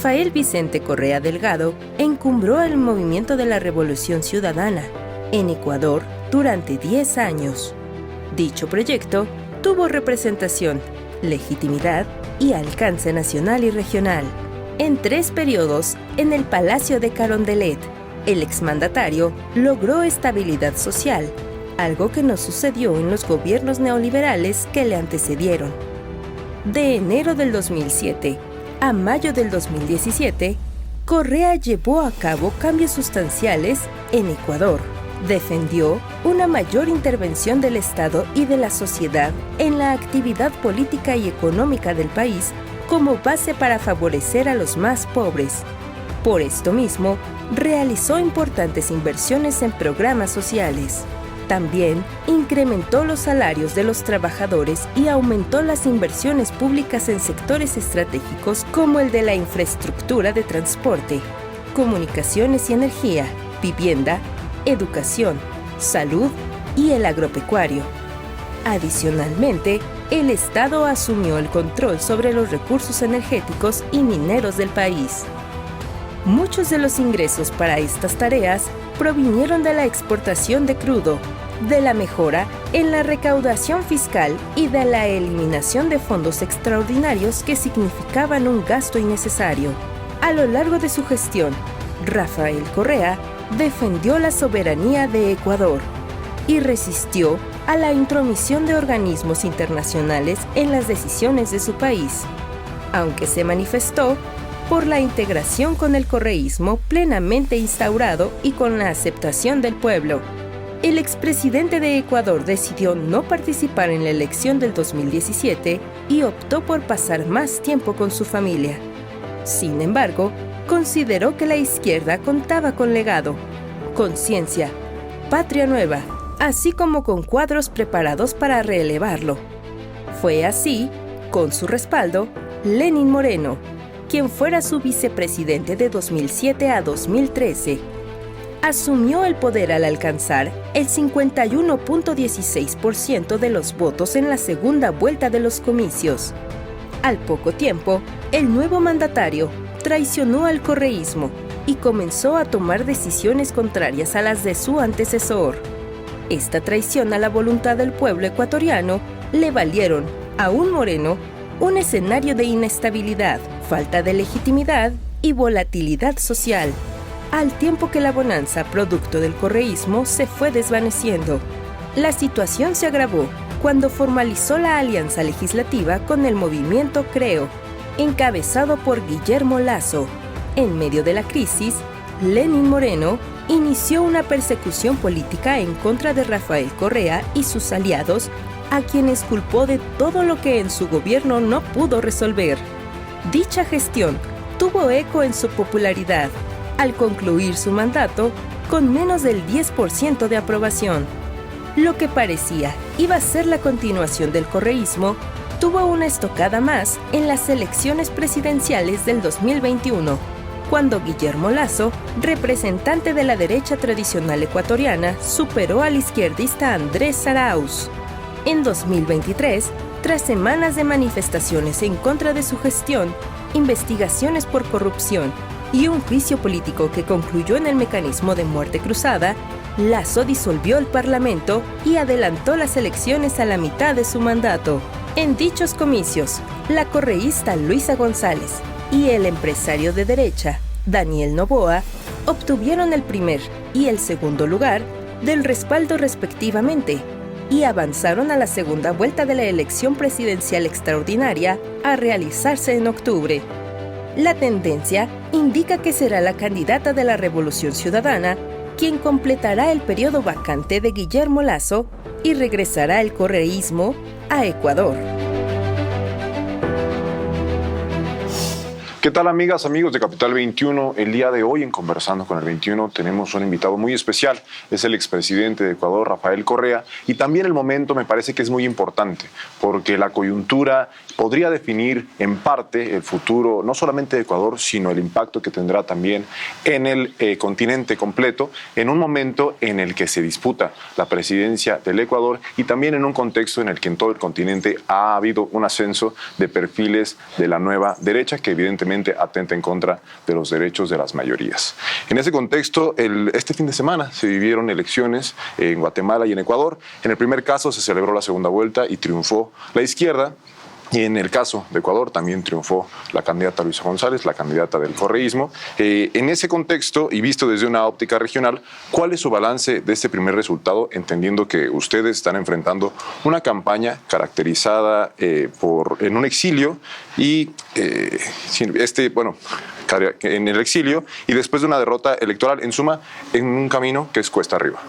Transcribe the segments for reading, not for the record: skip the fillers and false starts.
Rafael Vicente Correa Delgado encumbró el movimiento de la Revolución Ciudadana en Ecuador durante 10 años. Dicho proyecto tuvo representación, legitimidad y alcance nacional y regional. En 3 periodos, en el Palacio de Carondelet, el exmandatario logró estabilidad social, algo que no sucedió en los gobiernos neoliberales que le antecedieron. De enero del 2007 a mayo del 2017, Correa llevó a cabo cambios sustanciales en Ecuador. Defendió una mayor intervención del Estado y de la sociedad en la actividad política y económica del país como base para favorecer a los más pobres. Por esto mismo, realizó importantes inversiones en programas sociales. También incrementó los salarios de los trabajadores y aumentó las inversiones públicas en sectores estratégicos como el de la infraestructura de transporte, comunicaciones y energía, vivienda, educación, salud y el agropecuario. Adicionalmente, el Estado asumió el control sobre los recursos energéticos y mineros del país. Muchos de los ingresos para estas tareas provinieron de la exportación de crudo, de la mejora en la recaudación fiscal y de la eliminación de fondos extraordinarios que significaban un gasto innecesario. A lo largo de su gestión, Rafael Correa defendió la soberanía de Ecuador y resistió a la intromisión de organismos internacionales en las decisiones de su país, aunque se manifestó por la integración con el correísmo plenamente instaurado y con la aceptación del pueblo. El expresidente de Ecuador decidió no participar en la elección del 2017 y optó por pasar más tiempo con su familia. Sin embargo, consideró que la izquierda contaba con legado, conciencia, patria nueva, así como con cuadros preparados para relevarlo. Fue así, con su respaldo, Lenín Moreno, quien fuera su vicepresidente de 2007 a 2013, asumió el poder al alcanzar el 51.16% de los votos en la segunda vuelta de los comicios. Al poco tiempo, el nuevo mandatario traicionó al correísmo y comenzó a tomar decisiones contrarias a las de su antecesor. Esta traición a la voluntad del pueblo ecuatoriano le valieron a un Moreno un escenario de inestabilidad, falta de legitimidad y volatilidad social, al tiempo que la bonanza producto del correísmo se fue desvaneciendo. La situación se agravó cuando formalizó la alianza legislativa con el movimiento Creo, encabezado por Guillermo Lasso. En medio de la crisis, Lenín Moreno inició una persecución política en contra de Rafael Correa y sus aliados, a quienes culpó de todo lo que en su gobierno no pudo resolver. Dicha gestión tuvo eco en su popularidad, al concluir su mandato con menos del 10% de aprobación. Lo que parecía iba a ser la continuación del correísmo, tuvo una estocada más en las elecciones presidenciales del 2021, cuando Guillermo Lasso, representante de la derecha tradicional ecuatoriana, superó al izquierdista Andrés Arauz. En 2023, tras semanas de manifestaciones en contra de su gestión, investigaciones por corrupción y un juicio político que concluyó en el mecanismo de muerte cruzada, Lasso disolvió el Parlamento y adelantó las elecciones a la mitad de su mandato. En dichos comicios, la correísta Luisa González y el empresario de derecha, Daniel Noboa, obtuvieron el primer y el segundo lugar del respaldo respectivamente y avanzaron a la segunda vuelta de la elección presidencial extraordinaria a realizarse en octubre. La tendencia indica que será la candidata de la Revolución Ciudadana quien completará el periodo vacante de Guillermo Lasso y regresará el correísmo a Ecuador. ¿Qué tal, amigas, amigos de Capital 21? El día de hoy en Conversando con el 21 tenemos un invitado muy especial. Es el expresidente de Ecuador, Rafael Correa. Y también el momento me parece que es muy importante porque la coyuntura podría definir en parte el futuro no solamente de Ecuador, sino el impacto que tendrá también en el continente completo, en un momento en el que se disputa la presidencia del Ecuador y también en un contexto en el que en todo el continente ha habido un ascenso de perfiles de la nueva derecha que evidentemente claramente atenta en contra de los derechos de las mayorías. En ese contexto, este fin de semana se vivieron elecciones en Guatemala y en Ecuador. En el primer caso se celebró la segunda vuelta y triunfó la izquierda. Y en el caso de Ecuador también triunfó la candidata Luisa González, la candidata del correísmo. En ese contexto, y visto desde una óptica regional, ¿cuál es su balance de este primer resultado, entendiendo que ustedes están enfrentando una campaña caracterizada en un exilio y en el exilio y después de una derrota electoral, en suma, en un camino que es cuesta arriba?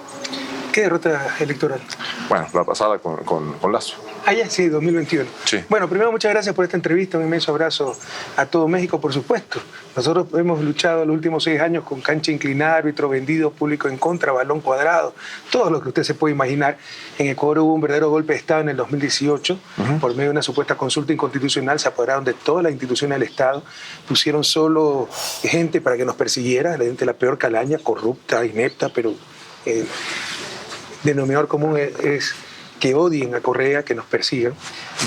¿Qué derrota electoral? Bueno, la pasada con Lazo. Ya, sí, 2021. Sí. Bueno, primero muchas gracias por esta entrevista, un inmenso abrazo a todo México, por supuesto. Nosotros hemos luchado los últimos 6 años con cancha inclinada, árbitro vendido, público en contra, balón cuadrado, todo lo que usted se puede imaginar. En Ecuador hubo un verdadero golpe de Estado en el 2018, por medio de una supuesta consulta inconstitucional, se apoderaron de todas las instituciones del Estado, pusieron solo gente para que nos persiguiera, la gente de la peor calaña, corrupta, inepta, pero denominador común es que odien a Correa, que nos persigan.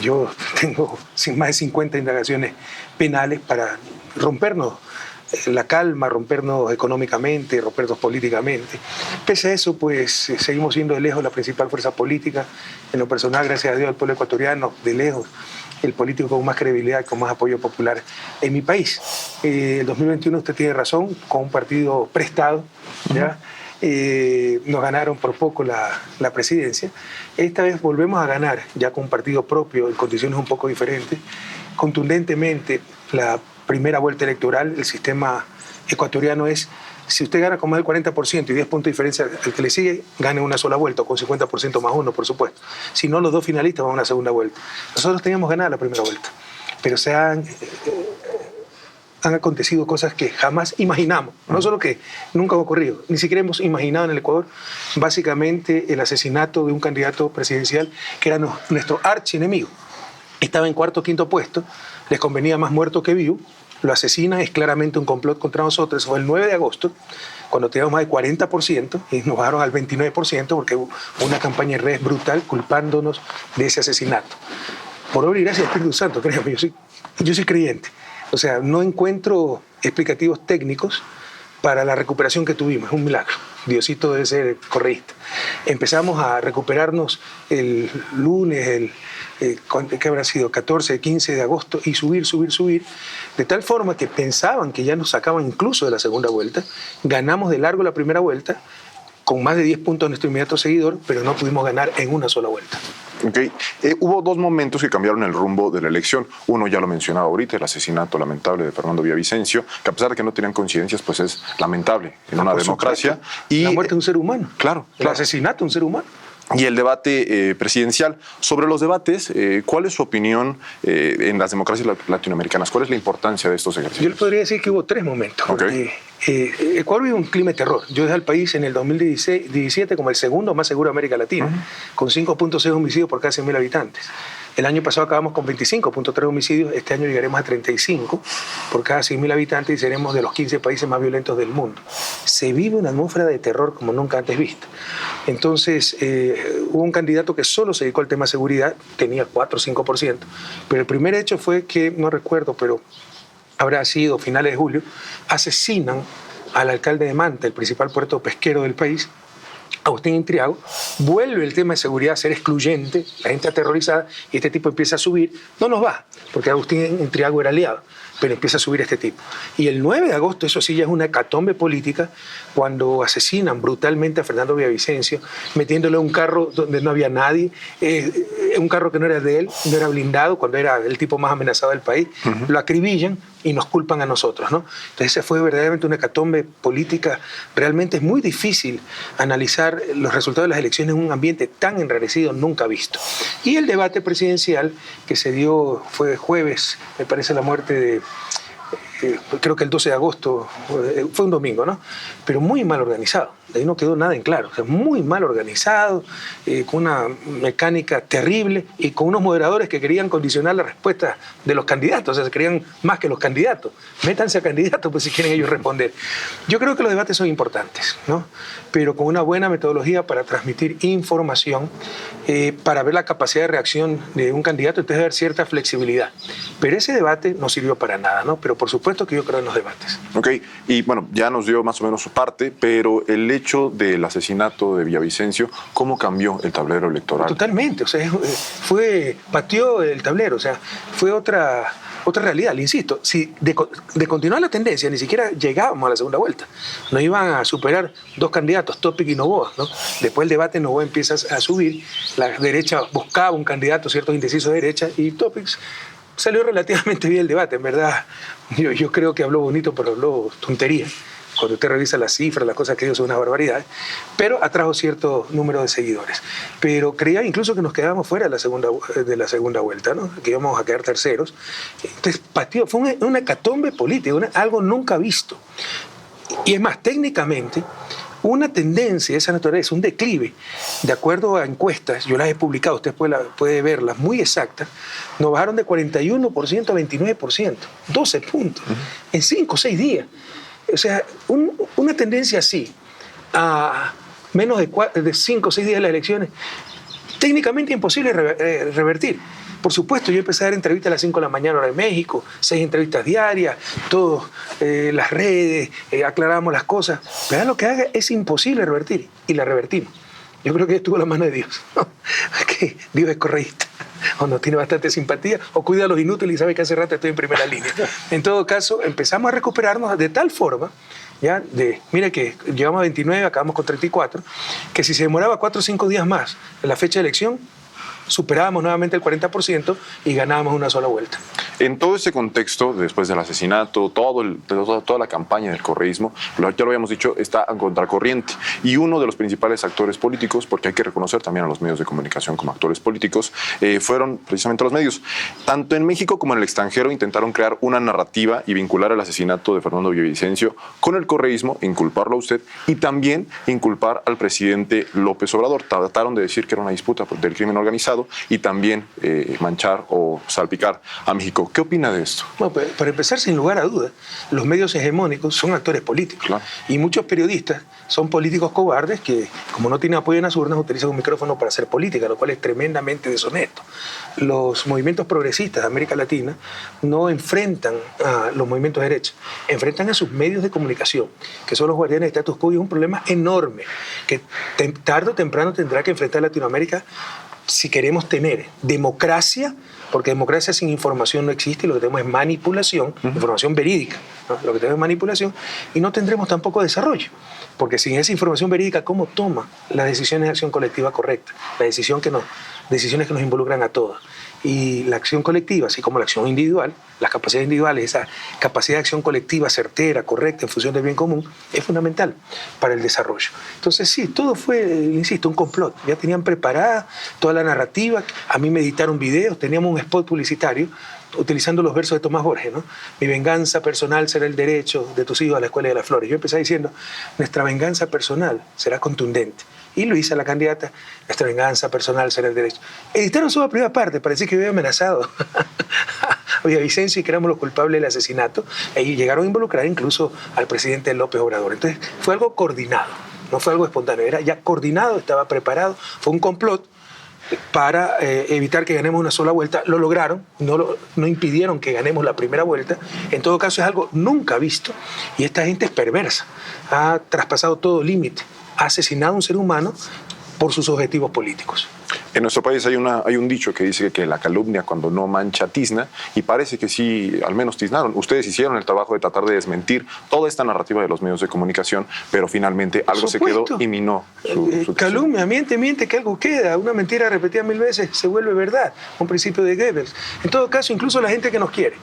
Yo tengo más de 50 indagaciones penales para rompernos la calma, rompernos económicamente, rompernos políticamente. Pese a eso, pues seguimos siendo de lejos la principal fuerza política. En lo personal, gracias a Dios, al pueblo ecuatoriano, de lejos, el político con más credibilidad, con más apoyo popular en mi país. El 2021, usted tiene razón, con un partido prestado, ¿ya? Nos ganaron por poco la presidencia. Esta vez volvemos a ganar, ya con un partido propio, en condiciones un poco diferentes. Contundentemente, la primera vuelta electoral, el sistema ecuatoriano es, si usted gana con más del 40% y 10 puntos de diferencia al que le sigue, gane una sola vuelta, o con 50% más uno, por supuesto. Si no, los 2 finalistas van a una segunda vuelta. Nosotros teníamos ganada la primera vuelta, pero se han acontecido cosas que jamás imaginamos, no solo que nunca han ocurrido, ni siquiera hemos imaginado en el Ecuador, básicamente el asesinato de un candidato presidencial que era nuestro archienemigo. Estaba en 4º o 5º puesto, les convenía más muerto que vivo, lo asesinan, es claramente un complot contra nosotros. Fue el 9 de agosto, cuando teníamos más del 40% y nos bajaron al 29% porque hubo una campaña en redes brutal culpándonos de ese asesinato. Por obra y gracia del Espíritu Santo, créanme, yo soy creyente. O sea, no encuentro explicativos técnicos para la recuperación que tuvimos. Es un milagro. Diosito debe ser correísta. Empezamos a recuperarnos el lunes, ¿qué habrá sido? 14, 15 de agosto, y subir, de tal forma que pensaban que ya nos sacaban incluso de la segunda vuelta. Ganamos de largo la primera vuelta, con más de 10 puntos a nuestro inmediato seguidor, pero no pudimos ganar en una sola vuelta. Okay. Hubo 2 momentos que cambiaron el rumbo de la elección. Uno ya lo mencionaba ahorita, el asesinato lamentable de Fernando Villavicencio, que a pesar de que no tenían coincidencias, pues es lamentable en una democracia. Y la muerte de un ser humano. Claro. El asesinato de un ser humano. Y el debate presidencial. Sobre los debates, ¿cuál es su opinión en las democracias latinoamericanas? ¿Cuál es la importancia de estos ejercicios? Yo le podría decir que hubo 3 momentos. Okay. Ecuador vive un clima de terror. Yo dejé al país en el 2017 como el segundo más seguro de América Latina, con 5.6 homicidios por cada 100.000 habitantes. El año pasado acabamos con 25.3 homicidios, este año llegaremos a 35 por cada 100.000 habitantes y seremos de los 15 países más violentos del mundo. Se vive una atmósfera de terror como nunca antes vista. Entonces, hubo un candidato que solo se dedicó al tema de seguridad, tenía 4 o 5%, pero el primer hecho fue que, no recuerdo, pero habrá sido finales de julio, asesinan al alcalde de Manta, el principal puerto pesquero del país, Agustín Intriago. Vuelve el tema de seguridad a ser excluyente, la gente aterrorizada, y este tipo empieza a subir. No nos va, porque Agustín Intriago era aliado, pero empieza a subir este tipo. Y el 9 de agosto, eso sí ya es una hecatombe política, cuando asesinan brutalmente a Fernando Villavicencio, metiéndole un carro donde no había nadie, un carro que no era de él, no era blindado, cuando era el tipo más amenazado del país, lo acribillan y nos culpan a nosotros, ¿no? Entonces esa fue verdaderamente una hecatombe política. Realmente es muy difícil analizar los resultados de las elecciones en un ambiente tan enrarecido, nunca visto. Y el debate presidencial que se dio fue jueves, me parece, la muerte de... creo que el 12 de agosto, fue un domingo, ¿no? Pero muy mal organizado, de ahí no quedó nada en claro, o sea, muy mal organizado, con una mecánica terrible y con unos moderadores que querían condicionar la respuesta de los candidatos, o sea, se querían más que los candidatos. Métanse a candidatos, pues, si quieren ellos responder. Yo creo que los debates son importantes, ¿no? Pero con una buena metodología para transmitir información, para ver la capacidad de reacción de un candidato, entonces debe haber cierta flexibilidad. Pero ese debate no sirvió para nada, ¿no? Pero por supuesto, supuesto que yo creo en los debates. Ok, y bueno, ya nos dio más o menos su parte, pero el hecho del asesinato de Villavicencio, ¿cómo cambió el tablero electoral? Totalmente, o sea, pateó el tablero, o sea, fue otra realidad, le insisto. Si de continuar la tendencia, ni siquiera llegábamos a la segunda vuelta. Nos iban a superar dos candidatos, Topic y Noboa, ¿no? Después el debate, Noboa empieza a subir, la derecha buscaba un candidato, ciertos indecisos de derecha, y Topic salió relativamente bien el debate, en verdad. Yo creo que habló bonito, pero habló tontería. Cuando usted revisa las cifras, las cosas que dijo son unas barbaridades, pero atrajo cierto número de seguidores. Pero creía incluso que nos quedábamos fuera de la segunda vuelta, ¿no? Que íbamos a quedar terceros. Entonces, pateó, fue una hecatombe política, algo nunca visto. Y es más, técnicamente, una tendencia de esa naturaleza, un declive, de acuerdo a encuestas, yo las he publicado, usted puede verlas muy exactas, nos bajaron de 41% a 29%, 12 puntos, en 5 o 6 días. O sea, una tendencia así, a menos de 5 o 6 días de las elecciones, técnicamente imposible revertir. Por supuesto, yo empecé a dar entrevistas a las 5 de la mañana hora de México, 6 entrevistas diarias, todas las redes, aclaramos las cosas. Pero lo que haga es imposible revertir, y la revertimos. Yo creo que estuvo en la mano de Dios, ¿no? Que Dios es correísta, o nos tiene bastante simpatía, o cuida a los inútiles y sabe que hace rato estoy en primera línea. En todo caso, empezamos a recuperarnos de tal forma, ya, mire que llegamos a 29, acabamos con 34, que si se demoraba 4 o 5 días más en la fecha de elección, superábamos nuevamente el 40% y ganábamos una sola vuelta. En todo ese contexto, después del asesinato, toda la campaña del correísmo, ya lo habíamos dicho, está en contracorriente. Y uno de los principales actores políticos, porque hay que reconocer también a los medios de comunicación como actores políticos, fueron precisamente los medios. Tanto en México como en el extranjero intentaron crear una narrativa y vincular el asesinato de Fernando Villavicencio con el correísmo, inculparlo a usted y también inculpar al presidente López Obrador. Trataron de decir que era una disputa del crimen organizado y también manchar o salpicar a México. ¿Qué opina de esto? Bueno, para empezar, sin lugar a dudas, los medios hegemónicos son actores políticos. Claro. Y muchos periodistas son políticos cobardes que, como no tienen apoyo en las urnas, utilizan un micrófono para hacer política, lo cual es tremendamente deshonesto. Los movimientos progresistas de América Latina no enfrentan a los movimientos de derecha, enfrentan a sus medios de comunicación, que son los guardianes de status quo, y es un problema enorme que tarde o temprano tendrá que enfrentar Latinoamérica si queremos tener democracia, porque democracia sin información no existe, y lo que tenemos es manipulación, información verídica, ¿no? Lo que tenemos es manipulación, y no tendremos tampoco desarrollo, porque sin esa información verídica, ¿cómo toma las decisiones de acción colectiva correcta? Decisiones que nos involucran a todos. Y la acción colectiva, así como la acción individual, las capacidades individuales, esa capacidad de acción colectiva certera, correcta, en función del bien común, es fundamental para el desarrollo. Entonces sí, todo fue, insisto, un complot. Ya tenían preparada toda la narrativa, a mí me editaron videos, teníamos un spot publicitario utilizando los versos de Tomás Borges, ¿no? Mi venganza personal será el derecho de tus hijos a la escuela de las flores. Yo empecé diciendo, nuestra venganza personal será contundente. Y Luisa, la candidata, nuestra venganza personal será el derecho. Editaron solo la primera parte, parecía que había amenazado a Villavicencio y que éramos los culpables del asesinato, y llegaron a involucrar incluso al presidente López Obrador. Entonces fue algo coordinado, no fue algo espontáneo, era ya coordinado, estaba preparado, fue un complot para evitar que ganemos una sola vuelta. Lo lograron, no impidieron que ganemos la primera vuelta. En todo caso es algo nunca visto, y esta gente es perversa, ha traspasado todo límite, ha asesinado a un ser humano por sus objetivos políticos. En nuestro país hay un dicho que dice que la calumnia cuando no mancha tizna, y parece que sí, al menos tiznaron. Ustedes hicieron el trabajo de tratar de desmentir toda esta narrativa de los medios de comunicación, pero finalmente algo se quedó y minó su calumnia, miente que algo queda. Una mentira repetida 1000 veces se vuelve verdad, un principio de Goebbels. En todo caso, incluso la gente que nos quiere.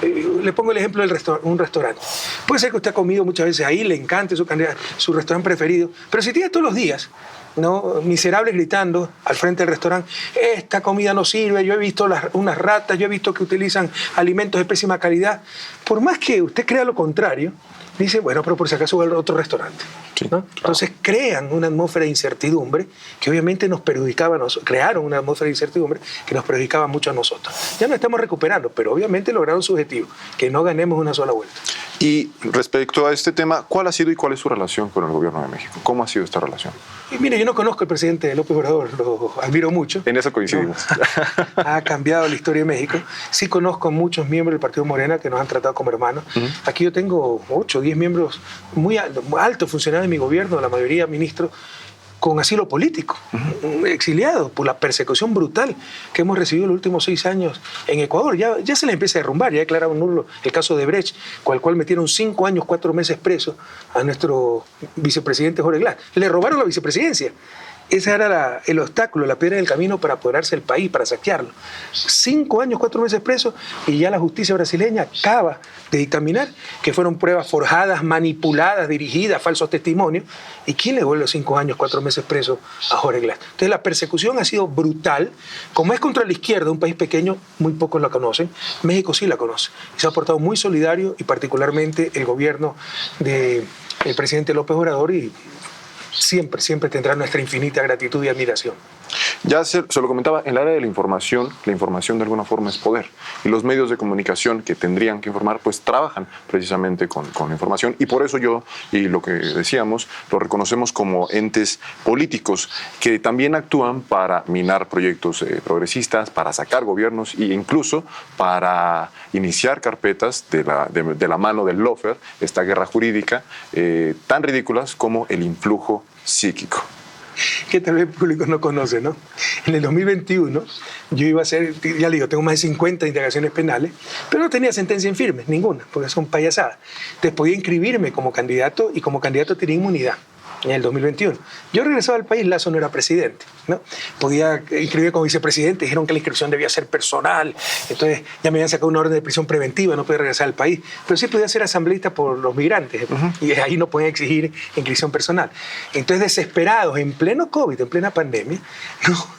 Le pongo el ejemplo de un restaurante. Puede ser que usted ha comido muchas veces ahí, le encante su restaurante preferido, pero si tiene todos los días, ¿no?, miserables gritando al frente del restaurante, esta comida no sirve, yo he visto unas ratas, yo he visto que utilizan alimentos de pésima calidad. Por más que usted crea lo contrario, dice, bueno, pero por si acaso voy a otro restaurante. Sí, ¿no? claro. Entonces crean una atmósfera de incertidumbre que obviamente nos perjudicaba, crearon una atmósfera de incertidumbre que nos perjudicaba mucho a nosotros. Ya nos estamos recuperando, pero obviamente lograron su objetivo, que no ganemos una sola vuelta. Y respecto a este tema, ¿cuál ha sido y cuál es su relación con el gobierno de México? ¿Cómo ha sido esta relación? Y mire, yo no conozco al presidente López Obrador, lo admiro mucho. En eso coincidimos. No, ha cambiado la historia de México. Sí conozco a muchos miembros del Partido Morena que nos han tratado como hermanos. Aquí yo tengo 8 o 10 miembros muy altos funcionarios de mi gobierno, la mayoría ministros, con asilo político, exiliados por la persecución brutal que hemos recibido en los últimos 6 años en Ecuador. Ya se les empieza a derrumbar, ya declararon nulo el caso de Brecht, con el cual metieron 5 años, 4 meses preso a nuestro vicepresidente Jorge Glass. Le robaron la vicepresidencia. Ese era el obstáculo, la piedra del camino para apoderarse del país, para saquearlo. 5 años, 4 meses preso, y ya la justicia brasileña acaba de dictaminar que fueron pruebas forjadas, manipuladas, dirigidas, falsos testimonios. ¿Y quién le devuelve los 5 años, 4 meses preso a Jorge Glass? Entonces la persecución ha sido brutal. Como es contra la izquierda, un país pequeño, muy pocos la conocen. México sí la conoce. Y se ha portado muy solidario, y particularmente el gobierno del presidente López Obrador, y siempre tendrá nuestra infinita gratitud y admiración. Ya se lo comentaba, en el área de la información de alguna forma es poder. Y los medios de comunicación que tendrían que informar, pues trabajan precisamente con la información. Y por eso yo, y lo que decíamos, lo reconocemos como entes políticos que también actúan para minar proyectos progresistas, para sacar gobiernos e incluso para iniciar carpetas de la mano del lawfare, esta guerra jurídica, tan ridículas como el influjo psíquico. Que tal vez el público no conoce, ¿no? En el 2021 yo iba a hacer, ya le digo, tengo más de 50 indagaciones penales, pero no tenía sentencia en firme, ninguna, porque son payasadas. Entonces podía inscribirme como candidato, y como candidato tenía inmunidad en el 2021. Yo regresaba al país, Lazo no era presidente, ¿no? Podía inscribirme como vicepresidente, dijeron que la inscripción debía ser personal, entonces ya me habían sacado una orden de prisión preventiva, no podía regresar al país, pero sí podía ser asambleísta por los migrantes, y ahí no podían exigir inscripción personal. Entonces, desesperados, en pleno COVID, en plena pandemia, ¿no?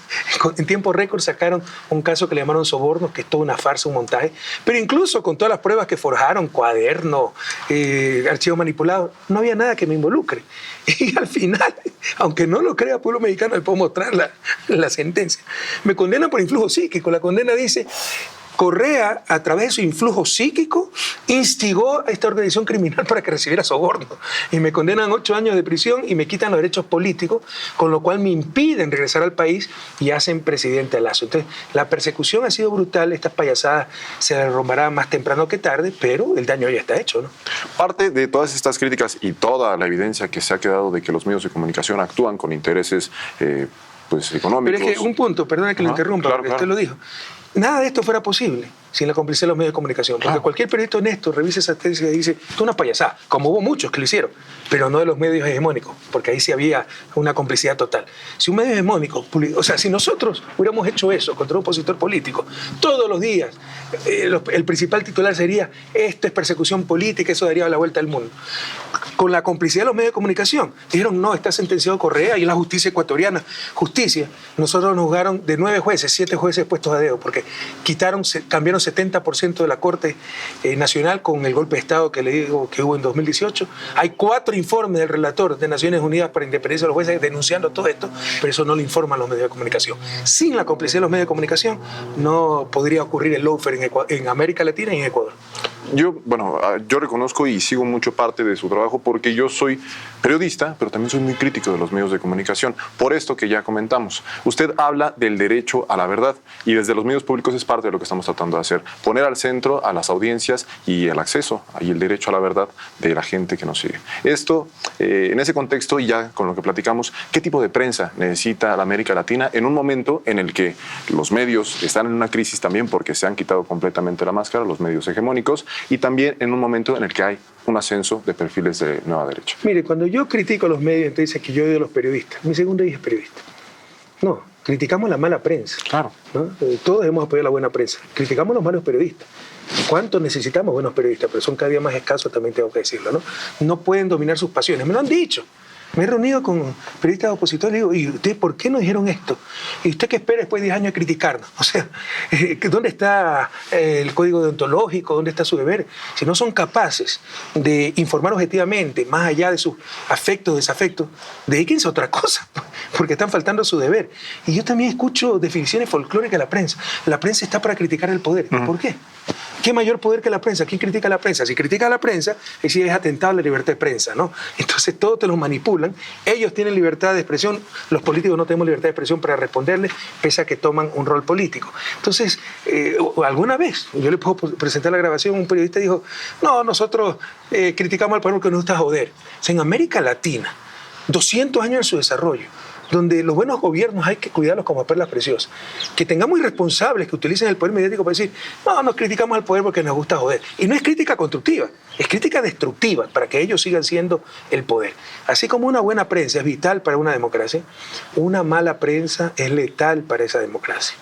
En tiempo récord sacaron un caso que le llamaron sobornos, que es toda una farsa, un montaje, pero incluso con todas las pruebas que forjaron, cuadernos, archivos manipulados, no había nada que me involucre. Y al final, aunque no lo crea el pueblo mexicano, le puedo mostrar la sentencia. Me condenan por influjo psíquico. La condena dice: Correa, a través de su influjo psíquico, instigó a esta organización criminal para que recibiera soborno. Y me condenan 8 años de prisión y me quitan los derechos políticos, con lo cual me impiden regresar al país y hacen presidente a Lazo. Entonces, la persecución ha sido brutal. Estas payasadas se derrumbarán más temprano que tarde, pero el daño ya está hecho, ¿no? Parte de todas estas críticas y toda la evidencia que se ha quedado de que los medios de comunicación actúan con intereses pues económicos. Pero es que un punto, perdona que lo interrumpa, claro, porque usted lo dijo. Nada de esto fuera posible sin la complicidad de los medios de comunicación. Porque cualquier periodista honesto revisa esa tesis y dice: esto es una payasada, como hubo muchos que lo hicieron, pero no de los medios hegemónicos, porque ahí sí había una complicidad total. Si un medio hegemónico, o sea, si nosotros hubiéramos hecho eso contra un opositor político, todos los días, el principal titular sería: esto es persecución política, eso daría la vuelta al mundo. Con la complicidad de los medios de comunicación, dijeron: no, está sentenciado Correa, y la justicia ecuatoriana, nosotros nos juzgaron de 9 jueces, 7 jueces puestos a dedo, porque cambiaron 70% de la Corte Nacional con el golpe de Estado que le digo que hubo en 2018. Hay 4 informes del relator de Naciones Unidas para la Independencia de los Jueces denunciando todo esto, pero eso no lo informan los medios de comunicación. Sin la complicidad de los medios de comunicación no podría ocurrir el lawfare en América Latina y en Ecuador. Yo reconozco y sigo mucho parte de su trabajo porque yo soy periodista, pero también soy muy crítico de los medios de comunicación. Por esto que ya comentamos, usted habla del derecho a la verdad y desde los medios públicos es parte de lo que estamos tratando de hacer, poner al centro a las audiencias y el acceso y el derecho a la verdad de la gente que nos sigue. Esto, en ese contexto y ya con lo que platicamos, ¿qué tipo de prensa necesita la América Latina en un momento en el que los medios están en una crisis también porque se han quitado completamente la máscara, los medios hegemónicos, y también en un momento en el que hay un ascenso de perfiles de nueva derecha? Mire, cuando yo critico a los medios, entonces dice que yo odio a los periodistas. Mi segundo hijo es periodista. No, criticamos la mala prensa. Claro. ¿No? Todos hemos apoyado la buena prensa. Criticamos a los malos periodistas. ¿Cuántos necesitamos buenos periodistas? Pero son cada día más escasos, también tengo que decirlo, ¿no? No pueden dominar sus pasiones. Me lo han dicho. Me he reunido con periodistas opositores y digo, ¿y ustedes por qué no dijeron esto? ¿Y usted qué espera después de 10 años de criticarnos? O sea, ¿dónde está el código deontológico? ¿Dónde está su deber? Si no son capaces de informar objetivamente, más allá de sus afectos o desafectos, dedíquense a otra cosa, porque están faltando a su deber. Y yo también escucho definiciones folclóricas de la prensa. La prensa está para criticar el poder. ¿Por qué? ¿Qué mayor poder que la prensa? ¿Quién critica a la prensa? Si critica a la prensa, es atentado a la libertad de prensa, ¿no? Entonces todos te los manipulan. Ellos tienen libertad de expresión, los políticos no tenemos libertad de expresión para responderles, pese a que toman un rol político. Entonces, alguna vez, yo le puedo presentar la grabación, un periodista dijo, no, nosotros criticamos al poder porque nos gusta joder. O sea, en América Latina, 200 años en su desarrollo, donde los buenos gobiernos hay que cuidarlos como perlas preciosas. Que tengamos irresponsables que utilicen el poder mediático para decir, no, nos criticamos al poder porque nos gusta joder. Y no es crítica constructiva, es crítica destructiva para que ellos sigan siendo el poder. Así como una buena prensa es vital para una democracia, una mala prensa es letal para esa democracia.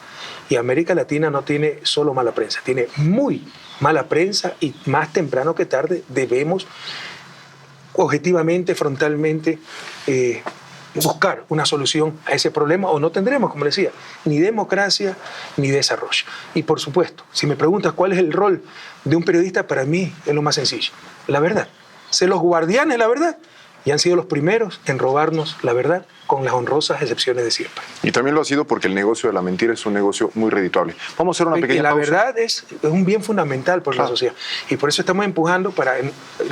Y América Latina no tiene solo mala prensa, tiene muy mala prensa y más temprano que tarde debemos objetivamente, frontalmente, buscar una solución a ese problema o no tendremos, como decía, ni democracia ni desarrollo. Y por supuesto, si me preguntas cuál es el rol de un periodista, para mí es lo más sencillo, la verdad. Ser los guardianes de la verdad y han sido los primeros en robarnos la verdad con las honrosas excepciones de siempre. Y también lo ha sido porque el negocio de la mentira es un negocio muy redituable. Vamos a hacer una pequeña pausa. La verdad es un bien fundamental por la sociedad. Y por eso estamos empujando para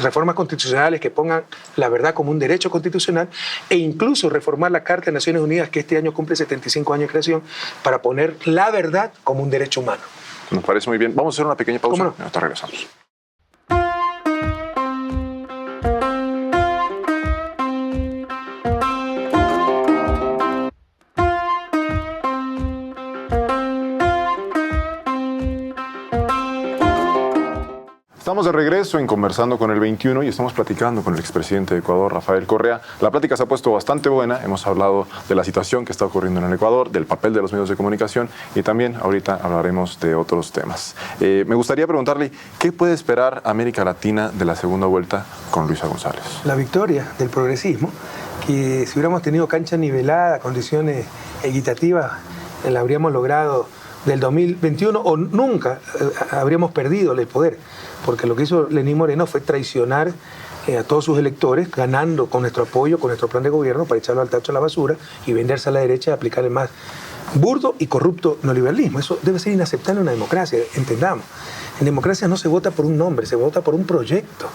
reformas constitucionales que pongan la verdad como un derecho constitucional e incluso reformar la Carta de Naciones Unidas, que este año cumple 75 años de creación, para poner la verdad como un derecho humano. Nos parece muy bien. Vamos a hacer una pequeña pausa. ¿Cómo no? Hasta regresamos. Estamos de regreso en Conversando con el 21 y estamos platicando con el expresidente de Ecuador, Rafael Correa. La plática se ha puesto bastante buena. Hemos hablado de la situación que está ocurriendo en el Ecuador, del papel de los medios de comunicación y también ahorita hablaremos de otros temas. Me gustaría preguntarle, ¿qué puede esperar América Latina de la segunda vuelta con Luisa González? La victoria del progresismo, que si hubiéramos tenido cancha nivelada, condiciones equitativas, la habríamos logrado del 2021 o nunca habríamos perdido el poder. Porque lo que hizo Lenín Moreno fue traicionar a todos sus electores, ganando con nuestro apoyo, con nuestro plan de gobierno, para echarlo al tacho a la basura y venderse a la derecha y aplicar el más burdo y corrupto neoliberalismo. Eso debe ser inaceptable en una democracia, entendamos. En democracia no se vota por un nombre, se vota por un proyecto.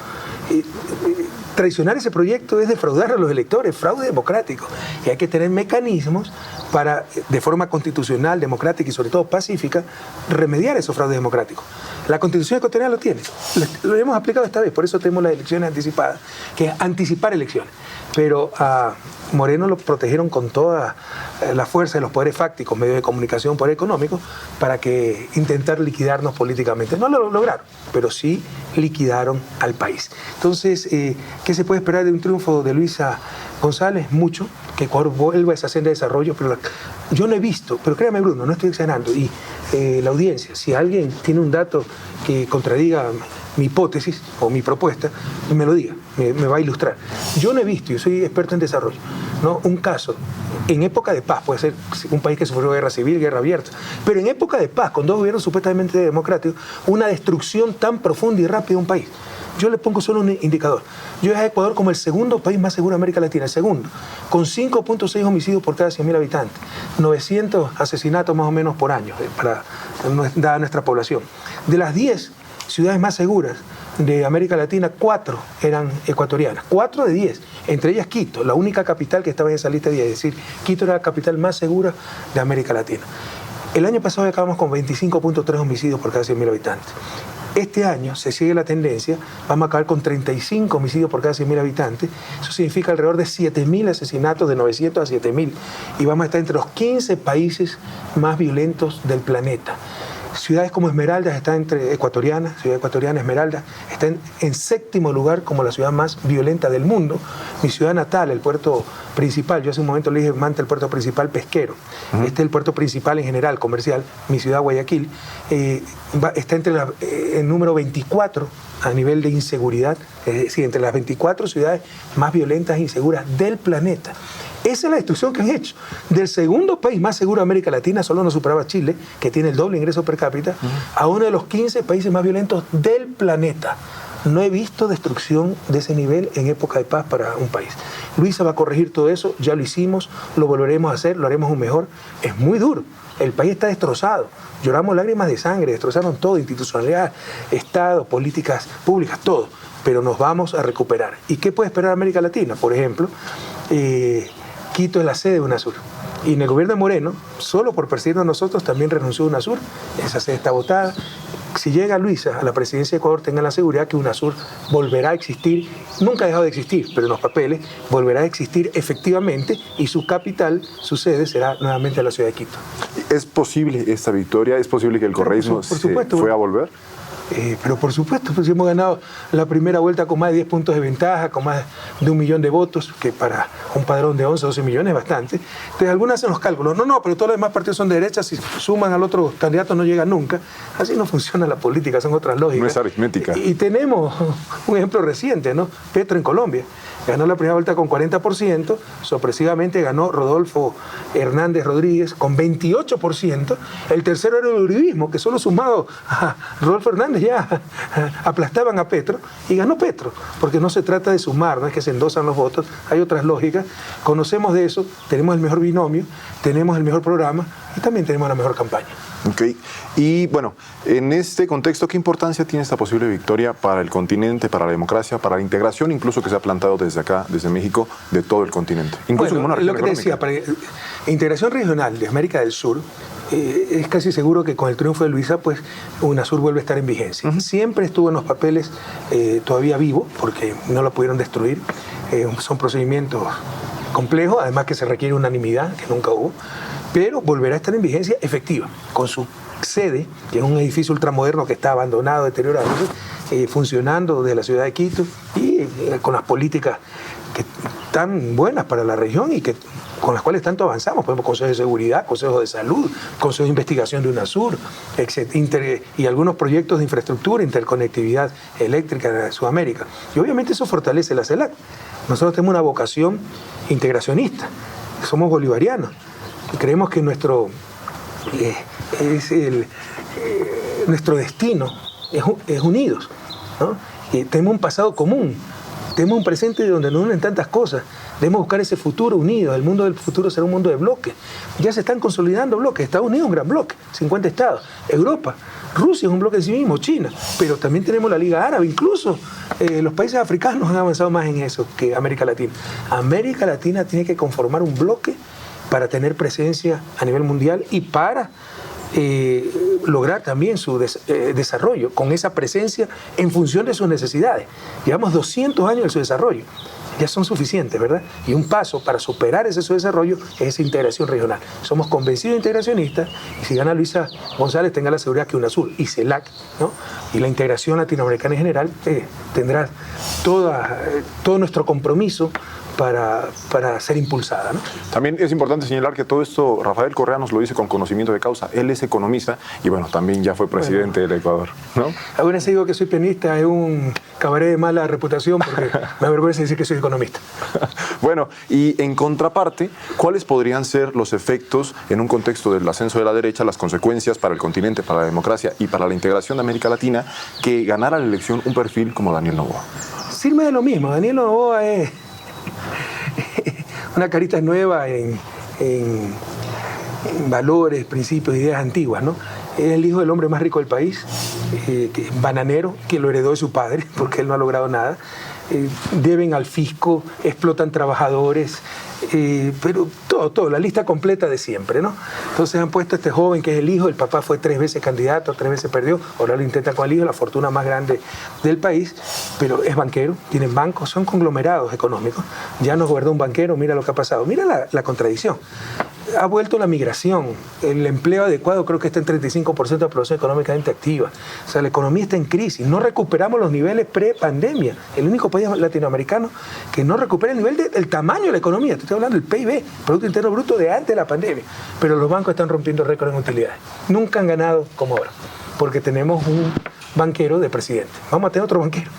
Traicionar ese proyecto es defraudar a los electores, fraude democrático. Y hay que tener mecanismos para, de forma constitucional, democrática y sobre todo pacífica, remediar esos fraudes democráticos. La Constitución ecuatoriana lo tiene. Lo hemos aplicado esta vez, por eso tenemos las elecciones anticipadas, que es anticipar elecciones. Pero a Moreno lo protegieron con toda la fuerza de los poderes fácticos, medios de comunicación, poder económico, para que intentar liquidarnos políticamente. No lo lograron, pero sí liquidaron al país. Entonces, ¿qué se puede esperar de un triunfo de Luisa González? Mucho, que Ecuador vuelva a esa senda de desarrollo, pero yo no he visto, pero créame Bruno, no estoy exagerando, y la audiencia, si alguien tiene un dato que contradiga mi hipótesis o mi propuesta, me lo diga, me va a ilustrar. Yo no he visto, yo soy experto en desarrollo, ¿no? Un caso en época de paz, puede ser un país que sufrió guerra civil, guerra abierta, pero en época de paz, con dos gobiernos supuestamente democráticos, una destrucción tan profunda y rápida de un país. Yo le pongo solo un indicador. Yo dejé a Ecuador como el segundo país más seguro de América Latina, el segundo, con 5.6 homicidios por cada 100.000 habitantes, 900 asesinatos más o menos por año, dada nuestra población. De las 10 ciudades más seguras de América Latina, 4 eran ecuatorianas, 4 de 10, entre ellas Quito, la única capital que estaba en esa lista de 10, es decir, Quito era la capital más segura de América Latina. El año pasado acabamos con 25.3 homicidios por cada 100.000 habitantes. Este año se sigue la tendencia, vamos a acabar con 35 homicidios por cada 100.000 habitantes. Eso significa alrededor de 7.000 asesinatos, de 900 a 7.000. Y vamos a estar entre los 15 países más violentos del planeta. Ciudades como Esmeraldas están entre ecuatorianas, ciudad ecuatoriana Esmeraldas, está en séptimo lugar como la ciudad más violenta del mundo. Mi ciudad natal, el puerto principal, yo hace un momento le dije Manta, el puerto principal pesquero. Este es el puerto principal en general, comercial, mi ciudad Guayaquil. Está entre el número 24 a nivel de inseguridad, es decir, entre las 24 ciudades más violentas e inseguras del planeta. Esa es la destrucción que han hecho. Del segundo país más seguro de América Latina, solo nos superaba Chile, que tiene el doble ingreso per cápita, a uno de los 15 países más violentos del planeta. No he visto destrucción de ese nivel en época de paz para un país. Luisa va a corregir todo eso, ya lo hicimos, lo volveremos a hacer, lo haremos aún mejor. Es muy duro, el país está destrozado, lloramos lágrimas de sangre, destrozaron todo, institucionalidad, Estado, políticas públicas, todo, pero nos vamos a recuperar. ¿Y qué puede esperar América Latina? Por ejemplo, Quito es la sede de UNASUR. Y en el gobierno de Moreno, solo por perseguirnos a nosotros, también renunció a UNASUR, esa sede está votada. Si llega Luisa a la presidencia de Ecuador, tengan la seguridad que UNASUR volverá a existir, nunca ha dejado de existir, pero en los papeles volverá a existir efectivamente y su capital, su sede, será nuevamente la ciudad de Quito. ¿Es posible esta victoria? ¿Es posible que el correísmo fue a volver? Pero por supuesto, pues hemos ganado la primera vuelta con más de 10 puntos de ventaja, con más de 1 millón de votos, que para un padrón de 11 o 12 millones es bastante. Entonces algunas hacen los cálculos. No, pero todos los demás partidos son de derecha, si suman al otro candidato no llegan nunca. Así no funciona la política, son otras lógicas. No es aritmética. Y tenemos un ejemplo reciente, ¿no? Petro en Colombia. Ganó la primera vuelta con 40%, sorpresivamente ganó Rodolfo Hernández Rodríguez con 28%, el tercero era el uribismo, que solo sumado a Rodolfo Hernández ya aplastaban a Petro, y ganó Petro, porque no se trata de sumar, no es que se endosan los votos, hay otras lógicas, conocemos de eso, tenemos el mejor binomio, tenemos el mejor programa y también tenemos la mejor campaña. Ok, y bueno, en este contexto, ¿qué importancia tiene esta posible victoria para el continente, para la democracia, para la integración, incluso que se ha plantado desde acá, desde México, de todo el continente? Incluso bueno, como una región lo que te decía, para integración regional de América del Sur, es casi seguro que con el triunfo de Luisa, pues UNASUR vuelve a estar en vigencia. Siempre estuvo en los papeles todavía vivo, porque no lo pudieron destruir. Son procedimientos complejos, además que se requiere unanimidad, que nunca hubo, pero volverá a estar en vigencia efectiva, con su sede, que es un edificio ultramoderno que está abandonado, deteriorado, funcionando desde la ciudad de Quito y con las políticas que tan buenas para la región y que con las cuales tanto avanzamos, por ejemplo, consejos de seguridad, consejos de salud, consejos de investigación de UNASUR, y algunos proyectos de infraestructura, interconectividad eléctrica de Sudamérica. Y obviamente eso fortalece la CELAC. Nosotros tenemos una vocación integracionista, somos bolivarianos, y creemos que nuestro destino es unidos, ¿no? Y tenemos un pasado común, tenemos un presente donde nos unen tantas cosas. Debemos buscar ese futuro unido. El mundo del futuro será un mundo de bloques. Ya se están consolidando bloques. Estados Unidos es un gran bloque, 50 estados. Europa, Rusia es un bloque en sí mismo, China. Pero también tenemos la Liga Árabe. Incluso los países africanos han avanzado más en eso que América Latina. América Latina tiene que conformar un bloque para tener presencia a nivel mundial y para lograr también su desarrollo con esa presencia en función de sus necesidades. Llevamos 200 años en su desarrollo, ya son suficientes, ¿verdad? Y un paso para superar ese su desarrollo es esa integración regional. Somos convencidos integracionistas y si gana Luisa González, tenga la seguridad que UNASUR y CELAC, ¿no? Y la integración latinoamericana en general tendrá todo nuestro compromiso para ser impulsada, ¿no? También es importante señalar que todo esto Rafael Correa nos lo dice con conocimiento de causa. Él es economista y bueno, también ya fue presidente del Ecuador, ¿no? Alguna vez digo que soy pianista, es un cabaret de mala reputación porque me avergüenza decir que soy economista. Bueno, y en contraparte, ¿cuáles podrían ser los efectos en un contexto del ascenso de la derecha, las consecuencias para el continente, para la democracia y para la integración de América Latina que ganara la elección un perfil como Daniel Noboa? Sirve de lo mismo. Daniel Noboa es una carita nueva en valores, principios, ideas antiguas, ¿no? Es el hijo del hombre más rico del país, que es bananero, que lo heredó de su padre, porque él no ha logrado nada. Deben al fisco, explotan trabajadores, pero todo, la lista completa de siempre, ¿no? Entonces han puesto a este joven que es el hijo, el papá fue 3 veces candidato, 3 veces perdió, ahora lo intenta con el hijo, la fortuna más grande del país, pero es banquero, tienen bancos, son conglomerados económicos. Ya nos guardó un banquero, mira lo que ha pasado, mira la contradicción. ha vuelto la migración. El empleo adecuado creo que está en 35% de la población económicamente activa. O sea, la economía está en crisis. No recuperamos los niveles pre-pandemia. El único país latinoamericano que no recupera el nivel del tamaño de la economía. Te estoy hablando del PIB, Producto Interno Bruto, de antes de la pandemia. Pero los bancos están rompiendo récords en utilidades. Nunca han ganado como ahora, porque tenemos un banquero de presidente. Vamos a tener otro banquero.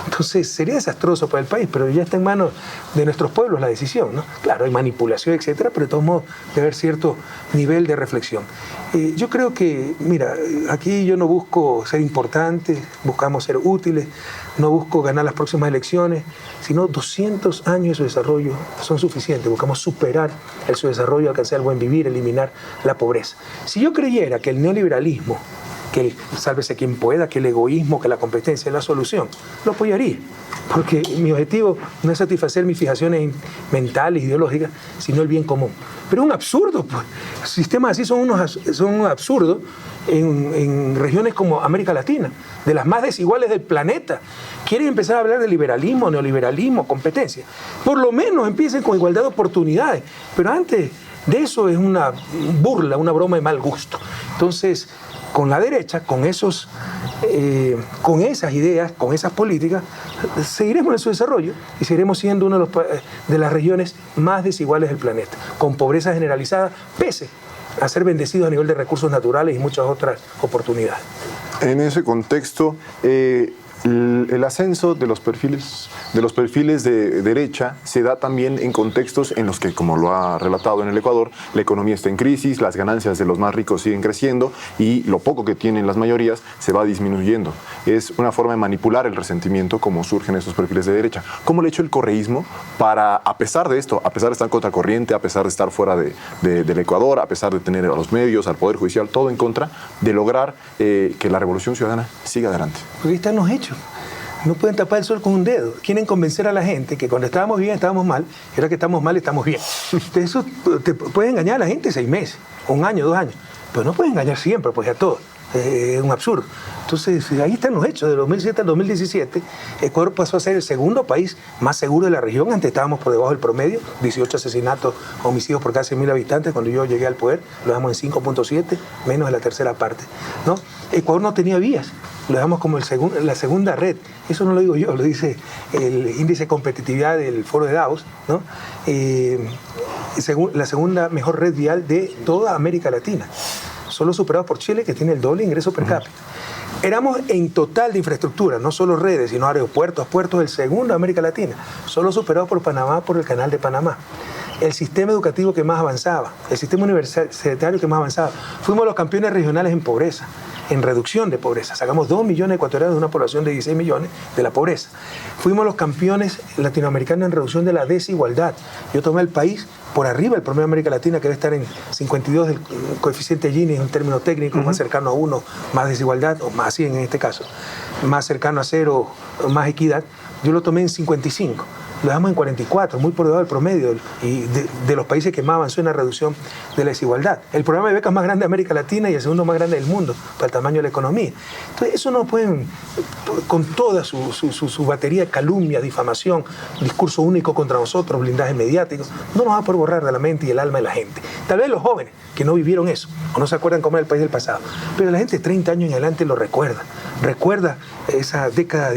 Entonces sería desastroso para el país, pero ya está en manos de nuestros pueblos la decisión, ¿no? Claro, hay manipulación, etcétera, pero de todos modos debe haber cierto nivel de reflexión. Yo creo que, mira, aquí yo no busco ser importante, buscamos ser útiles, no busco ganar las próximas elecciones, sino 200 años de su desarrollo son suficientes. Buscamos superar el subdesarrollo, alcanzar el buen vivir, eliminar la pobreza. Si yo creyera que el neoliberalismo, que el sálvese quien pueda, que el egoísmo, que la competencia es la solución, lo apoyaría. Porque mi objetivo no es satisfacer mis fijaciones mentales, ideológicas, sino el bien común. Pero es un absurdo, pues. Sistemas así son un absurdo en regiones como América Latina, de las más desiguales del planeta. Quieren empezar a hablar de liberalismo, neoliberalismo, competencia. Por lo menos empiecen con igualdad de oportunidades. Pero antes de eso es una burla, una broma de mal gusto. Entonces, con la derecha, con esas ideas, con esas políticas, seguiremos en su desarrollo y seguiremos siendo una de las regiones más desiguales del planeta, con pobreza generalizada, pese a ser bendecidos a nivel de recursos naturales y muchas otras oportunidades. En ese contexto, el ascenso de los perfiles de derecha se da también en contextos en los que, como lo ha relatado en el Ecuador, la economía está en crisis, las ganancias de los más ricos siguen creciendo y lo poco que tienen las mayorías se va disminuyendo. Es una forma de manipular el resentimiento como surgen estos perfiles de derecha. ¿Cómo le ha hecho el correísmo para, a pesar de esto, a pesar de estar contracorriente, a pesar de estar fuera del Ecuador, a pesar de tener a los medios, al Poder Judicial, todo en contra, de lograr que la Revolución Ciudadana siga adelante? Porque ahí están los hechos. No pueden tapar el sol con un dedo. Quieren convencer a la gente que cuando estábamos bien estábamos mal, y ahora que estamos mal estamos bien. Entonces eso te puede engañar a la gente 6 meses, 1 año, 2 años, pero no puede engañar siempre, pues a todos. Es un absurdo. Entonces ahí están los hechos. De 2007 al 2017, Ecuador pasó a ser el segundo país más seguro de la región. Antes estábamos por debajo del promedio, 18 asesinatos, homicidios por cada 100.000 habitantes. Cuando yo llegué al poder, lo dejamos en 5.7, menos de la tercera parte, ¿no? Ecuador no tenía vías, lo dejamos como la segunda red. Eso no lo digo yo, lo dice el índice de competitividad del Foro de Davos, ¿no? La segunda mejor red vial de toda América Latina, solo superados por Chile, que tiene el doble ingreso per cápita. Éramos en total de infraestructura, no solo redes, sino aeropuertos, puertos, el segundo de América Latina, solo superado por Panamá, por el Canal de Panamá. El sistema educativo que más avanzaba, el sistema universitario que más avanzaba. Fuimos los campeones regionales en pobreza, en reducción de pobreza. Sacamos 2 millones de ecuatorianos de una población de 16 millones de la pobreza. Fuimos los campeones latinoamericanos en reducción de la desigualdad. Yo tomé el país por arriba del promedio de América Latina, que debe estar en 52 del coeficiente Gini, es un término técnico, más cercano a 1, más desigualdad, o más 100 en este caso, más cercano a 0, más equidad. Yo lo tomé en 55. Lo dejamos en 44, muy por debajo del promedio y de los países que más avanzó en la reducción de la desigualdad. El programa de becas más grande de América Latina y el segundo más grande del mundo para el tamaño de la economía. Entonces, eso no pueden, con toda su batería de calumnia, difamación, discurso único contra nosotros, blindaje mediático, no nos va a poder borrar de la mente y el alma de la gente. Tal vez los jóvenes que no vivieron eso o no se acuerdan cómo era el país del pasado, pero la gente de 30 años en adelante lo recuerda esa década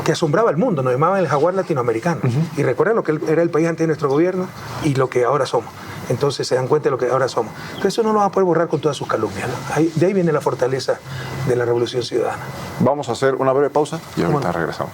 que asombraba al mundo, nos llamaban el jaguar latinoamericano. Y recuerdan lo que era el país antes de nuestro gobierno y lo que ahora somos. Entonces se dan cuenta de lo que ahora somos. Entonces eso no lo va a poder borrar con todas sus calumnias, ¿no? De ahí viene la fortaleza de la Revolución Ciudadana. Vamos a hacer una breve pausa y ahorita regresamos.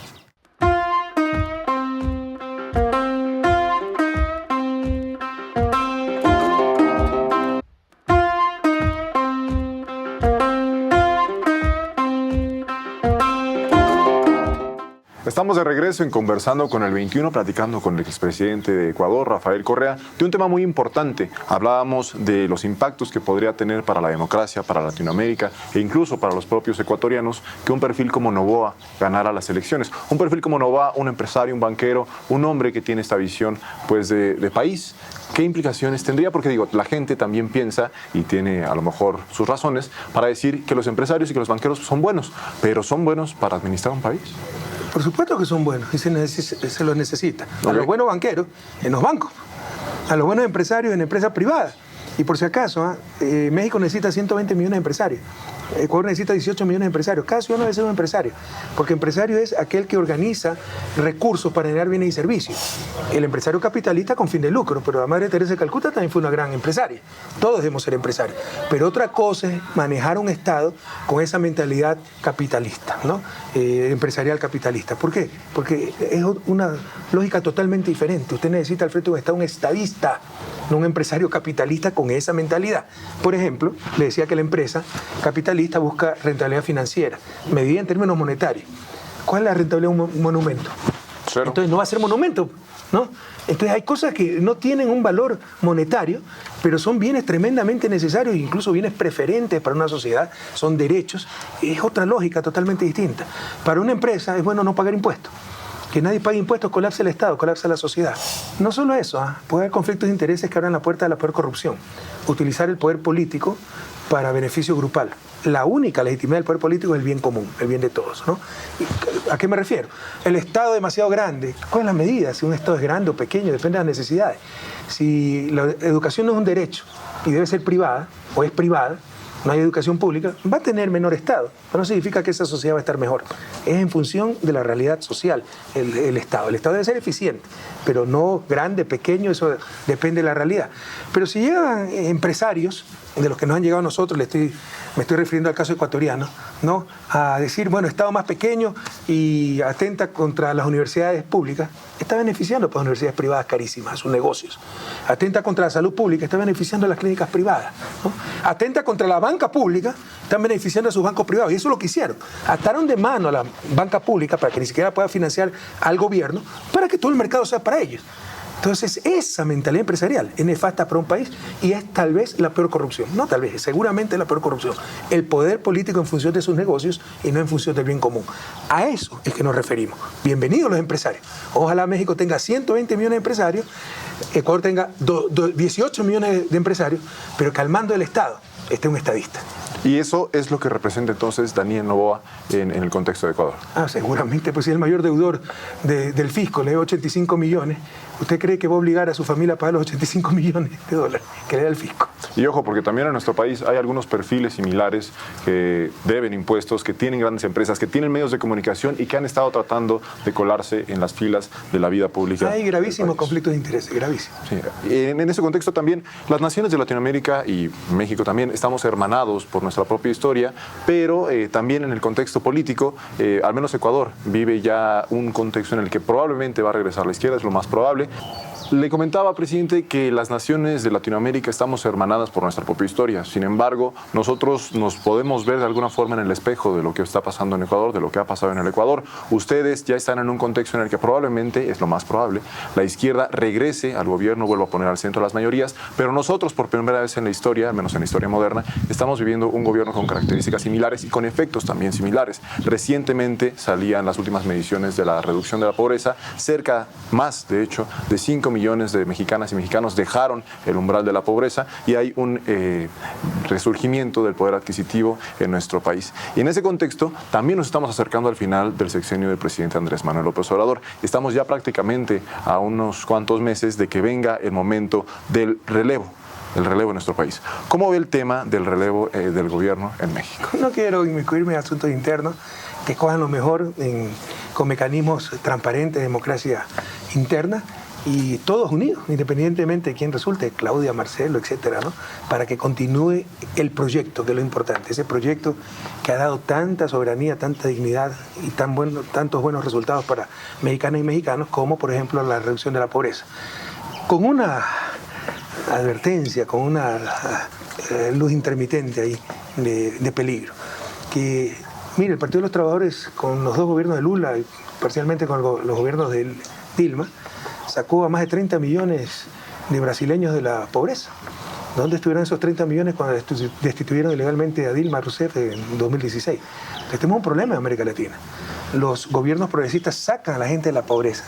Estamos de regreso en Conversando con el 21, platicando con el expresidente de Ecuador, Rafael Correa, de un tema muy importante. Hablábamos de los impactos que podría tener para la democracia, para Latinoamérica e incluso para los propios ecuatorianos que un perfil como Noboa ganara las elecciones. Un perfil como Noboa, un empresario, un banquero, un hombre que tiene esta visión pues de país. ¿Qué implicaciones tendría? Porque digo, la gente también piensa y tiene a lo mejor sus razones para decir que los empresarios y que los banqueros son buenos, pero ¿son buenos para administrar un país? Por supuesto que son buenos y se los necesita. A los buenos banqueros en los bancos, a los buenos empresarios en empresas privadas Y por si acaso, México necesita 120 millones de empresarios. Ecuador necesita 18 millones de empresarios. Cada ciudadano debe ser un empresario, porque empresario es aquel que organiza recursos para generar bienes y servicios. El empresario capitalista con fin de lucro, pero la Madre Teresa de Calcuta también fue una gran empresaria. Todos debemos ser empresarios. Pero otra cosa es manejar un Estado con esa mentalidad capitalista, ¿no? Empresarial capitalista. ¿Por qué? Porque es una lógica totalmente diferente. Usted necesita al frente de un Estado un estadista, no un empresario capitalista con esa mentalidad. Por ejemplo, le decía que la empresa capitalista busca rentabilidad financiera, medida en términos monetarios. ¿Cuál es la rentabilidad de un monumento? Cero. Entonces no va a ser monumento, ¿no? Entonces hay cosas que no tienen un valor monetario, pero son bienes tremendamente necesarios, incluso bienes preferentes para una sociedad, son derechos. Es otra lógica totalmente distinta. Para una empresa es bueno no pagar impuestos. Que nadie pague impuestos, colapsa el Estado, colapsa la sociedad. No solo eso, puede haber conflictos de intereses que abran la puerta de la peor corrupción. Utilizar el poder político para beneficio grupal. La única legitimidad del poder político es el bien común, el bien de todos, ¿no? ¿A qué me refiero? El Estado demasiado grande. ¿Cuál es la medida? Si un Estado es grande o pequeño, depende de las necesidades. Si la educación no es un derecho y debe ser privada, o es privada, no hay educación pública, va a tener menor Estado. Pero no significa que esa sociedad va a estar mejor. Es en función de la realidad social el Estado. El Estado debe ser eficiente, pero no grande, pequeño, eso depende de la realidad. Pero si llegan empresarios, de los que nos han llegado a nosotros, me estoy refiriendo al caso ecuatoriano, ¿no? A decir, bueno, Estado más pequeño y atenta contra las universidades públicas, está beneficiando para las universidades privadas carísimas, a sus negocios. Atenta contra la salud pública, está beneficiando a las clínicas privadas, ¿no? Atenta contra la banca pública, están beneficiando a sus bancos privados. Y eso es lo que hicieron. Ataron de mano a la banca pública para que ni siquiera pueda financiar al gobierno, para que todo el mercado sea para ellos. Entonces, esa mentalidad empresarial es nefasta para un país y es tal vez la peor corrupción. No tal vez, seguramente es la peor corrupción. El poder político en función de sus negocios y no en función del bien común. A eso es que nos referimos. Bienvenidos los empresarios. Ojalá México tenga 120 millones de empresarios, Ecuador tenga 18 millones de empresarios, pero que al mando del Estado esté un estadista. Y eso es lo que representa entonces Daniel Noboa en el contexto de Ecuador. Seguramente, pues si es el mayor deudor del fisco, le debe 85 millones, ¿usted cree que va a obligar a su familia a pagar los 85 millones de dólares que le da el fisco? Y ojo, porque también en nuestro país hay algunos perfiles similares que deben impuestos, que tienen grandes empresas, que tienen medios de comunicación y que han estado tratando de colarse en las filas de la vida pública. Hay gravísimos conflictos de intereses, gravísimos. Sí. En ese contexto también, las naciones de Latinoamérica y México también estamos hermanados por nuestra propia historia, pero también en el contexto político, al menos Ecuador vive ya un contexto en el que probablemente va a regresar a la izquierda, es lo más probable. Le comentaba, presidente, que las naciones de Latinoamérica estamos hermanadas por nuestra propia historia. Sin embargo, nosotros nos podemos ver de alguna forma en el espejo de lo que está pasando en Ecuador, de lo que ha pasado en el Ecuador. Ustedes ya están en un contexto en el que probablemente, es lo más probable, la izquierda regrese al gobierno, vuelva a poner al centro las mayorías, pero nosotros por primera vez en la historia, al menos en la historia moderna, estamos viviendo un gobierno con características similares y con efectos también similares. Recientemente salían las últimas mediciones de la reducción de la pobreza, más de hecho, de 5 millones de mexicanas y mexicanos dejaron el umbral de la pobreza y hay un resurgimiento del poder adquisitivo en nuestro país. Y en ese contexto también nos estamos acercando al final del sexenio del presidente Andrés Manuel López Obrador. Estamos ya prácticamente a unos cuantos meses de que venga el momento del relevo. El relevo en nuestro país. ¿Cómo ve el tema del relevo del gobierno en México? No quiero inmiscuirme en asuntos internos, que cojan lo mejor con mecanismos transparentes, democracia interna, y todos unidos, independientemente de quién resulte, Claudia, Marcelo, etcétera, ¿no? Para que continúe el proyecto, que es lo importante, ese proyecto que ha dado tanta soberanía, tanta dignidad y tantos buenos resultados para mexicanas y mexicanos, como por ejemplo la reducción de la pobreza. Con una advertencia, con una luz intermitente ahí de peligro, que mire, el Partido de los Trabajadores con los dos gobiernos de Lula y parcialmente con los gobiernos de Dilma, sacó a más de 30 millones de brasileños de la pobreza. ¿Dónde estuvieron esos 30 millones cuando destituyeron ilegalmente a Dilma Rousseff en 2016? Entonces tenemos un problema en América Latina. Los gobiernos progresistas sacan a la gente de la pobreza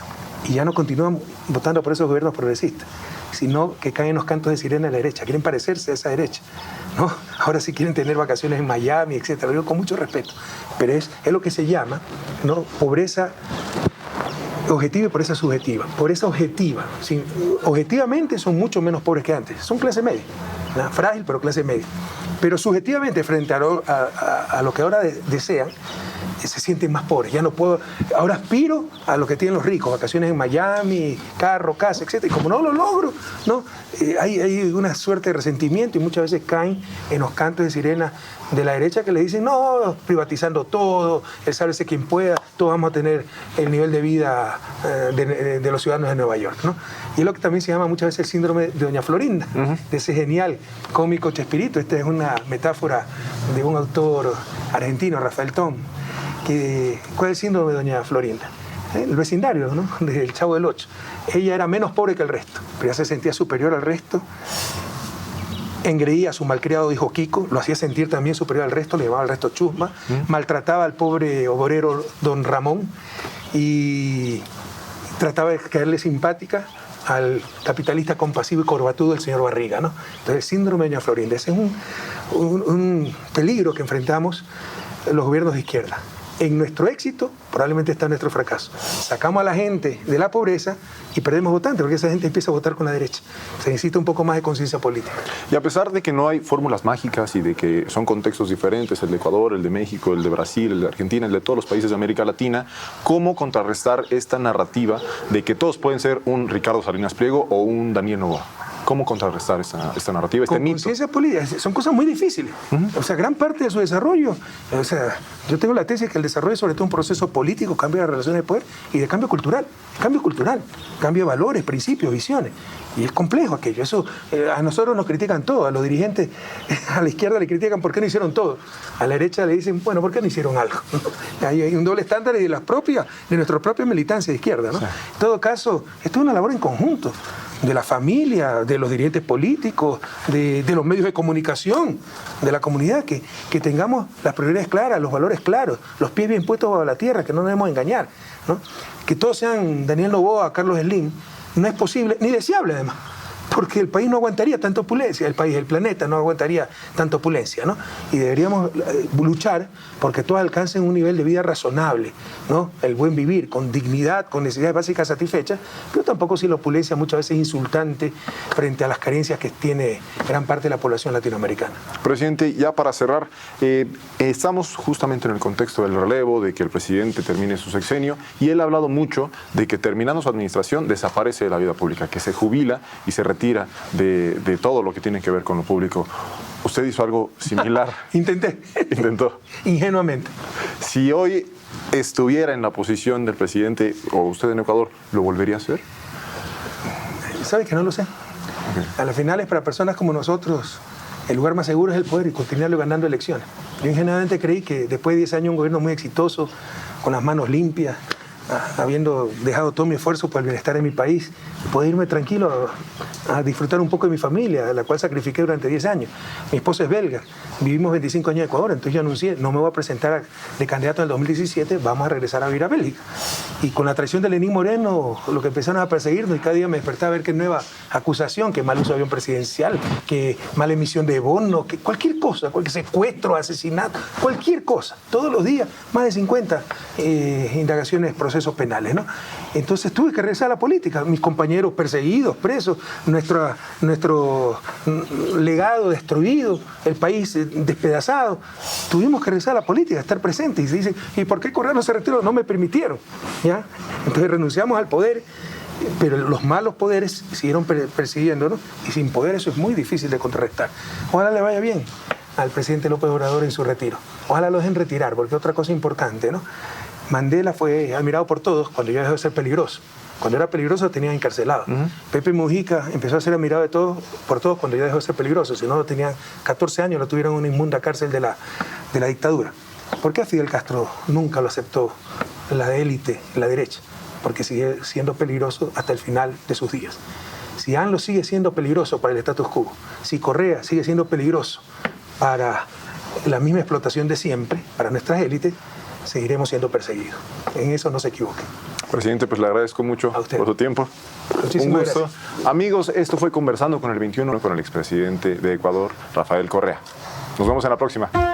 y ya no continúan votando por esos gobiernos progresistas, sino que caen los cantos de sirena de la derecha, quieren parecerse a esa derecha, ¿no? Ahora sí quieren tener vacaciones en Miami, etcétera. Lo digo con mucho respeto, pero es lo que se llama, ¿no?, pobreza objetiva y pobreza subjetiva. Pobreza objetiva, objetivamente son mucho menos pobres que antes, son clase media. frágil pero clase media. Pero subjetivamente frente a lo que ahora desean, se sienten más pobres. Ya no puedo, ahora aspiro a lo que tienen los ricos, vacaciones en Miami, carro, casa, etc. Y como no lo logro, ¿no? Hay una suerte de resentimiento y muchas veces caen en los cantos de sirena de la derecha que le dicen, no, privatizando todo, el sálvese quien pueda, todos vamos a tener el nivel de vida de los ciudadanos de Nueva York, ¿no? Y es lo que también se llama muchas veces el síndrome de Doña Florinda, de ese genial cómico Chespirito. Esta es una metáfora de un autor argentino, Rafael Tom. ¿Cuál es el síndrome de Doña Florinda? El vecindario, ¿no? Del Chavo del Ocho. Ella era menos pobre que el resto, pero ya se sentía superior al resto. Engreía a su malcriado hijo Kiko, lo hacía sentir también superior al resto, le llamaba al resto chusma, maltrataba al pobre obrero don Ramón y trataba de caerle simpática al capitalista compasivo y corbatudo el señor Barriga, ¿no? Entonces el síndrome de Doña Florinda, ese es un peligro que enfrentamos los gobiernos de izquierda. En nuestro éxito probablemente está nuestro fracaso. Sacamos a la gente de la pobreza y perdemos votantes, porque esa gente empieza a votar con la derecha. Se necesita un poco más de conciencia política. Y a pesar de que no hay fórmulas mágicas y de que son contextos diferentes, el de Ecuador, el de México, el de Brasil, el de Argentina, el de todos los países de América Latina, ¿cómo contrarrestar esta narrativa de que todos pueden ser un Ricardo Salinas Pliego o un Daniel Noboa? ¿Cómo contrarrestar esta narrativa, este mito? Conciencia política, son cosas muy difíciles. O sea, gran parte de su desarrollo, o sea, yo tengo la tesis que el desarrollo es sobre todo un proceso político, cambio de relaciones de poder y de cambio cultural, cambio de valores, principios, visiones. Y es complejo aquello. Eso, a nosotros nos critican todo, a los dirigentes, a la izquierda le critican por qué no hicieron todo. A la derecha le dicen, bueno, ¿por qué no hicieron algo? Hay un doble estándar de nuestra propia militancia de izquierda, ¿no? Sí. En todo caso, esto es una labor en conjunto, de la familia, de los dirigentes políticos, de los medios de comunicación, de la comunidad, que tengamos las prioridades claras, los valores claros, los pies bien puestos bajo la tierra, que no nos debemos engañar, ¿no? Que todos sean Daniel Noboa, Carlos Slim, no es posible, ni deseable además, porque el país no aguantaría tanta opulencia, el planeta no aguantaría tanta opulencia, ¿no? Y deberíamos luchar porque todos alcancen un nivel de vida razonable, ¿no? El buen vivir, con dignidad, con necesidades básicas satisfechas, pero tampoco si la opulencia muchas veces es insultante frente a las carencias que tiene gran parte de la población latinoamericana. Presidente, ya para cerrar, estamos justamente en el contexto del relevo, de que el presidente termine su sexenio, y él ha hablado mucho de que terminando su administración desaparece de la vida pública, que se jubila y se retira de todo lo que tiene que ver con lo público. ¿Usted hizo algo similar? Intentó. Ingenuamente. Si hoy estuviera en la posición del presidente o usted en Ecuador, ¿lo volvería a hacer? ¿Sabe que no lo sé? Okay. A las finales, para personas como nosotros, el lugar más seguro es el poder y continuarlo ganando elecciones. Yo ingenuamente creí que después de 10 años un gobierno muy exitoso, con las manos limpias, habiendo dejado todo mi esfuerzo para el bienestar de mi país, poder irme tranquilo a disfrutar un poco de mi familia, la cual sacrifiqué durante 10 años. Mi esposa es belga, vivimos 25 años en Ecuador, entonces yo anuncié, no me voy a presentar de candidato en el 2017, vamos a regresar a vivir a Bélgica. Y con la traición de Lenín Moreno, lo que empezaron a perseguirnos, y cada día me despertaba a ver que nueva acusación, que mal uso de avión presidencial, que mala emisión de bono, que cualquier cosa, cualquier secuestro, asesinato, cualquier cosa. Todos los días, más de 50 indagaciones, procesos penales, ¿no? Entonces tuve que regresar a la política. Mis compañeros perseguidos, presos, nuestro legado destruido, el país despedazado. Tuvimos que regresar a la política, estar presentes. Y se dicen, ¿y por qué Correa no se retiró? No me permitieron, ¿ya? Entonces renunciamos al poder, pero los malos poderes siguieron persiguiéndonos, y sin poder eso es muy difícil de contrarrestar. Ojalá le vaya bien al presidente López Obrador en su retiro. Ojalá lo dejen retirar, porque otra cosa importante, ¿no? Mandela fue admirado por todos cuando ya dejó de ser peligroso. Cuando era peligroso lo tenían encarcelado. Pepe Mujica empezó a ser admirado por todos cuando ya dejó de ser peligroso. Si no, lo tenían 14 años, lo tuvieron en una inmunda cárcel de la dictadura. ¿Por qué a Fidel Castro nunca lo aceptó la élite, la derecha? Porque sigue siendo peligroso hasta el final de sus días. Si ANLO sigue siendo peligroso para el status quo, si Correa sigue siendo peligroso para la misma explotación de siempre, para nuestras élites, seguiremos siendo perseguidos. En eso no se equivoquen. Presidente, pues le agradezco mucho por su tiempo. Muchísimas gusto. Gracias. Amigos, esto fue Conversando con el 21, con el expresidente de Ecuador, Rafael Correa. Nos vemos en la próxima.